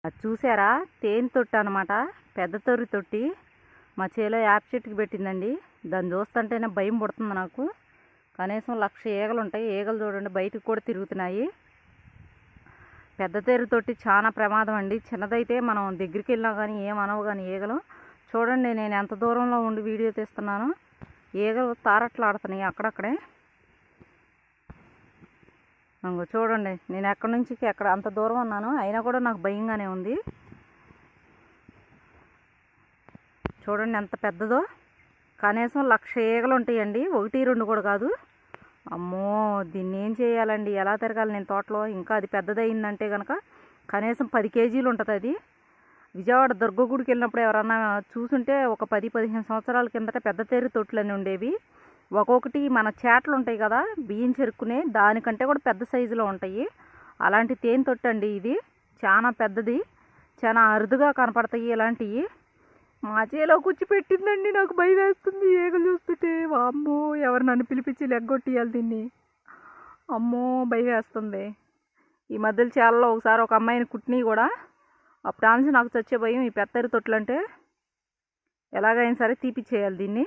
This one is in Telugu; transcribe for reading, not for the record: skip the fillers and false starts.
అది చూసారా, తేనె తొట్టి అనమాట. పెద్ద తొర్రి తొట్టి మా చేలో యాప చెట్టుకి పెట్టిందండి. దాన్ని చూస్తుంటేనే భయం పుడుతుంది నాకు. కనీసం 1,00,000 ఈగలు ఉంటాయి. ఈగలు చూడండి బయటకు కూడా తిరుగుతున్నాయి. పెద్ద తొర్రి తొట్టి చాలా ప్రమాదం అండి. చిన్నదైతే మనం దగ్గరికి వెళ్ళినా కానీ ఏమనవు కానీ ఈగలు. చూడండి నేను ఎంత దూరంలో ఉండి వీడియో తీస్తున్నాను. ఈగలు తారట్లాడుతున్నాయి అక్కడక్కడే. చూడండి నేను ఎక్కడి నుంచి ఎక్కడ అంత దూరం ఉన్నాను, అయినా కూడా నాకు భయంగానే ఉంది. చూడండి ఎంత పెద్దదో. కనీసం 1,00,000 ఈగలు ఉంటాయండి. 1, 2 కూడా కాదు. అమ్మో, దీన్ని ఏం చేయాలండి, ఎలా తిరగాలి నేను తోటలో? ఇంకా అది పెద్దదయిందంటే కనుక కనీసం 10 కేజీలు ఉంటుంది అది. విజయవాడ దుర్గగుడికి వెళ్ళినప్పుడు ఎవరన్నా చూసుంటే ఒక 10-15 సంవత్సరాల కిందట పెద్ద తొర్రి తొట్లని ఉండేవి. ఒక్కొక్కటి మన చేటలు ఉంటాయి కదా, బియ్యం చెరుక్కునే దానికంటే కూడా పెద్ద సైజులో ఉంటాయి. అలాంటి తేనె తొట్టి అండి ఇది. చాలా పెద్దది, చాలా అరుదుగా కనపడతాయి ఇలాంటివి. మా చేలో కూర్చిపెట్టిందండి. నాకు భయం వేస్తుంది ఈగలు చూస్తుంటే. అమ్మో, ఎవరు నన్ను పిలిపించి లెగ్గొట్టియాలి దీన్ని. అమ్మో, భయం వేస్తుంది. ఈ మధ్యలో చేలలో ఒకసారి ఒక అమ్మాయిని కుట్టినవి కూడా. అప్పుడు నుంచి నాకు చచ్చే భయం ఈ పెద్ద తొట్లు అంటే. ఎలాగైనా సరే తీపిచ్చేయాలి దీన్ని.